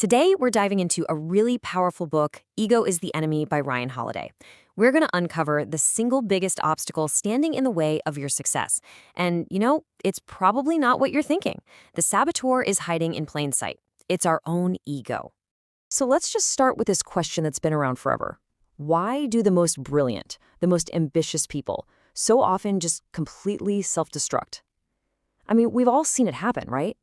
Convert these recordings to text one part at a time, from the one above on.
Today, we're diving into a really powerful book, Ego is the Enemy by Ryan Holiday. We're going to uncover the single biggest obstacle standing in the way of your success. And, it's probably not what you're thinking. The saboteur is hiding in plain sight. It's our own ego. So let's just start with this question that's been around forever. Why do the most brilliant, the most ambitious people so often just completely self-destruct? I mean, we've all seen it happen, right?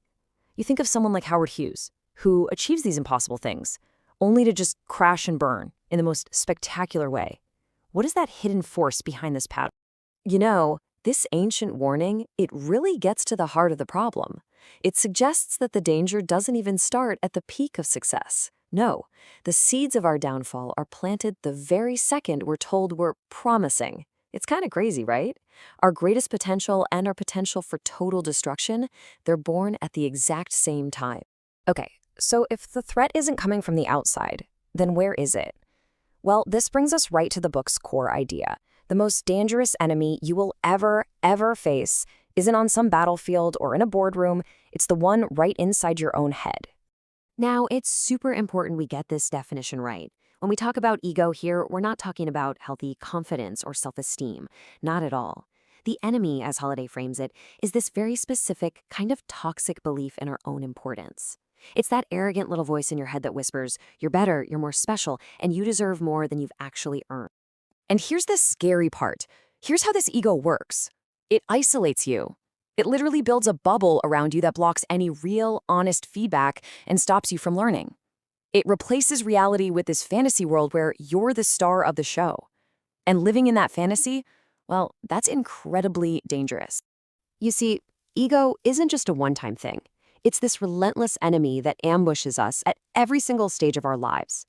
You think of someone like Howard Hughes, who achieves these impossible things, only to just crash and burn in the most spectacular way. What is that hidden force behind this pattern? This ancient warning, it really gets to the heart of the problem. It suggests that the danger doesn't even start at the peak of success. No, the seeds of our downfall are planted the very second we're told we're promising. It's kind of crazy, right? Our greatest potential and our potential for total destruction, they're born at the exact same time. Okay, so if the threat isn't coming from the outside, then where is it? Well, this brings us right to the book's core idea. The most dangerous enemy you will ever face isn't on some battlefield or in a boardroom. It's the one right inside your own head. Now, it's super important we get this definition right. When we talk about ego here, we're not talking about healthy confidence or self-esteem. Not at all. The enemy, as Holiday frames it, is this very specific, kind of toxic belief in our own importance. It's that arrogant little voice in your head that whispers, you're better, you're more special, and you deserve more than you've actually earned. And here's the scary part. Here's how this ego works. It isolates you. It literally builds a bubble around you that blocks any real, honest feedback and stops you from learning. It replaces reality with this fantasy world where you're the star of the show. And living in that fantasy, well, that's incredibly dangerous. You see, ego isn't just a one-time thing. It's this relentless enemy that ambushes us at every single stage of our lives.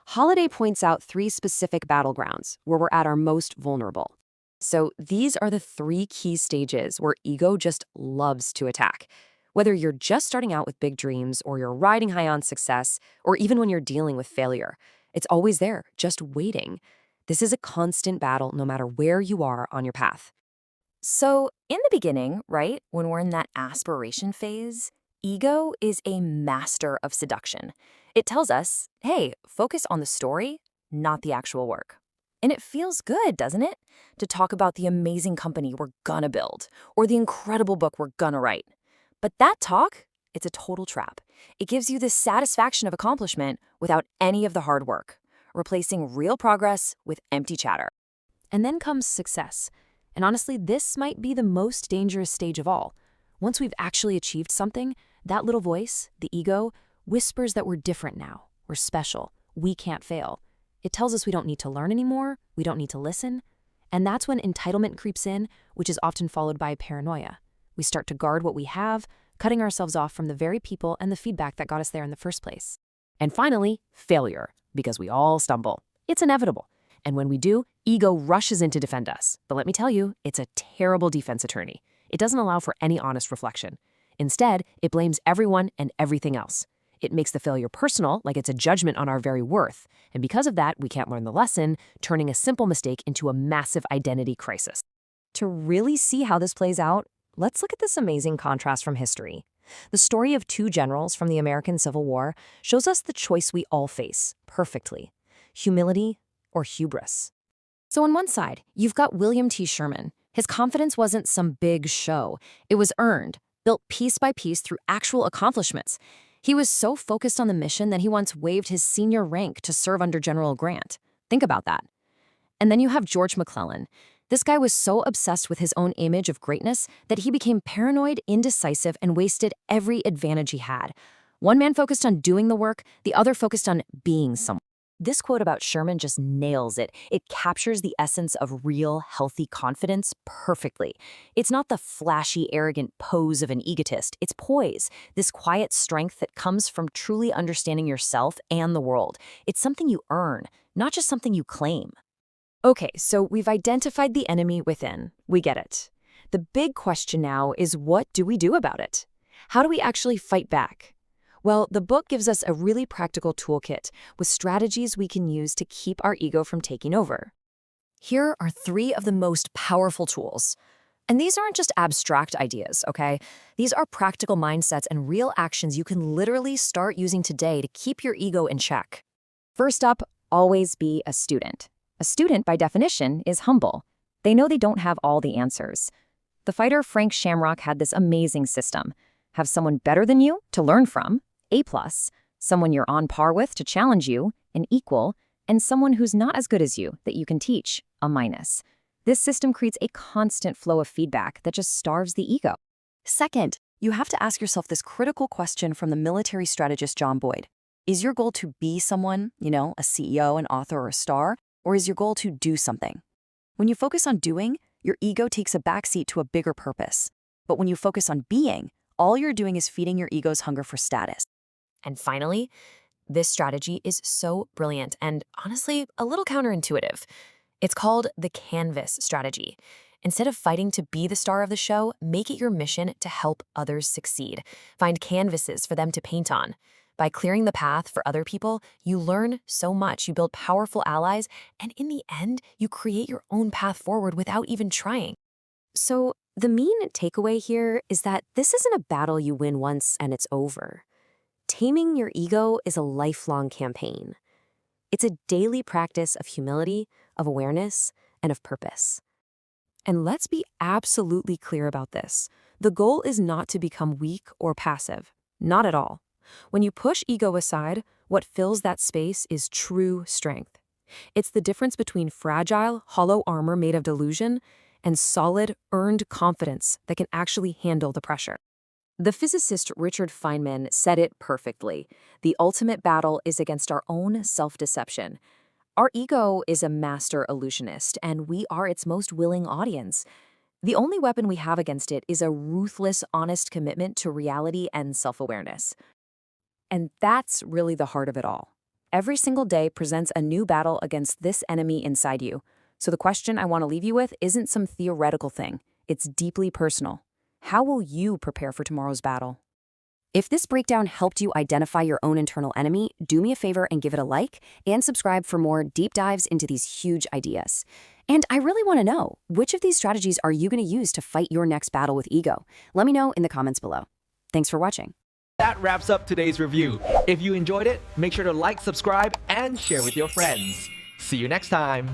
Holiday points out 3 specific battlegrounds where we're at our most vulnerable. So these are the 3 key stages where ego just loves to attack. Whether you're just starting out with big dreams, or you're riding high on success, or even when you're dealing with failure, it's always there, just waiting. This is a constant battle no matter where you are on your path. So in the beginning, right, when we're in that aspiration phase, ego is a master of seduction. It tells us, hey, focus on the story, not the actual work. And it feels good, doesn't it? To talk about the amazing company we're gonna build, or the incredible book we're gonna write. But that talk, it's a total trap. It gives you the satisfaction of accomplishment without any of the hard work, replacing real progress with empty chatter. And then comes success. And honestly, this might be the most dangerous stage of all. Once we've actually achieved something, that little voice, the ego, whispers that we're different now, we're special, we can't fail. It tells us we don't need to learn anymore, we don't need to listen. And that's when entitlement creeps in, which is often followed by paranoia. We start to guard what we have, cutting ourselves off from the very people and the feedback that got us there in the first place. And finally, failure, because we all stumble. It's inevitable. And when we do, ego rushes in to defend us. But let me tell you, it's a terrible defense attorney. It doesn't allow for any honest reflection. Instead, it blames everyone and everything else. It makes the failure personal, like it's a judgment on our very worth. And because of that, we can't learn the lesson, turning a simple mistake into a massive identity crisis. To really see how this plays out, let's look at this amazing contrast from history. The story of 2 generals from the American Civil War shows us the choice we all face perfectly: humility or hubris. So on one side, you've got William T. Sherman. His confidence wasn't some big show. It was earned, built piece by piece through actual accomplishments. He was so focused on the mission that he once waived his senior rank to serve under General Grant. Think about that. And then you have George McClellan. This guy was so obsessed with his own image of greatness that he became paranoid, indecisive, and wasted every advantage he had. One man focused on doing the work, the other focused on being someone. This quote about Sherman just nails it. It captures the essence of real, healthy confidence perfectly. It's not the flashy, arrogant pose of an egotist. It's poise, this quiet strength that comes from truly understanding yourself and the world. It's something you earn, not just something you claim. Okay, so we've identified the enemy within. We get it. The big question now is, what do we do about it? How do we actually fight back? Well, the book gives us a really practical toolkit with strategies we can use to keep our ego from taking over. Here are 3 of the most powerful tools. And these aren't just abstract ideas, okay? These are practical mindsets and real actions you can literally start using today to keep your ego in check. First up, always be a student. A student, by definition, is humble. They know they don't have all the answers. The fighter Frank Shamrock had this amazing system. Have someone better than you to learn from, A+, someone you're on par with to challenge you, an equal, and someone who's not as good as you that you can teach, a minus. This system creates a constant flow of feedback that just starves the ego. Second, you have to ask yourself this critical question from the military strategist John Boyd. Is your goal to be someone, a CEO, an author, or a star, or is your goal to do something? When you focus on doing, your ego takes a backseat to a bigger purpose. But when you focus on being, all you're doing is feeding your ego's hunger for status. And finally, this strategy is so brilliant and honestly a little counterintuitive. It's called the canvas strategy. Instead of fighting to be the star of the show, make it your mission to help others succeed. Find canvases for them to paint on. By clearing the path for other people, you learn so much, you build powerful allies, and in the end, you create your own path forward without even trying. So the main takeaway here is that this isn't a battle you win once and it's over. Taming your ego is a lifelong campaign. It's a daily practice of humility, of awareness, and of purpose. And let's be absolutely clear about this. The goal is not to become weak or passive. Not at all. When you push ego aside, what fills that space is true strength. It's the difference between fragile, hollow armor made of delusion and solid, earned confidence that can actually handle the pressure. The physicist Richard Feynman said it perfectly. The ultimate battle is against our own self-deception. Our ego is a master illusionist, and we are its most willing audience. The only weapon we have against it is a ruthless, honest commitment to reality and self-awareness. And that's really the heart of it all. Every single day presents a new battle against this enemy inside you. So the question I want to leave you with isn't some theoretical thing. It's deeply personal. How will you prepare for tomorrow's battle? If this breakdown helped you identify your own internal enemy, do me a favor and give it a like and subscribe for more deep dives into these huge ideas. And I really want to know, which of these strategies are you going to use to fight your next battle with ego? Let me know in the comments below. Thanks for watching. That wraps up today's review. If you enjoyed it, make sure to like, subscribe, and share with your friends. See you next time.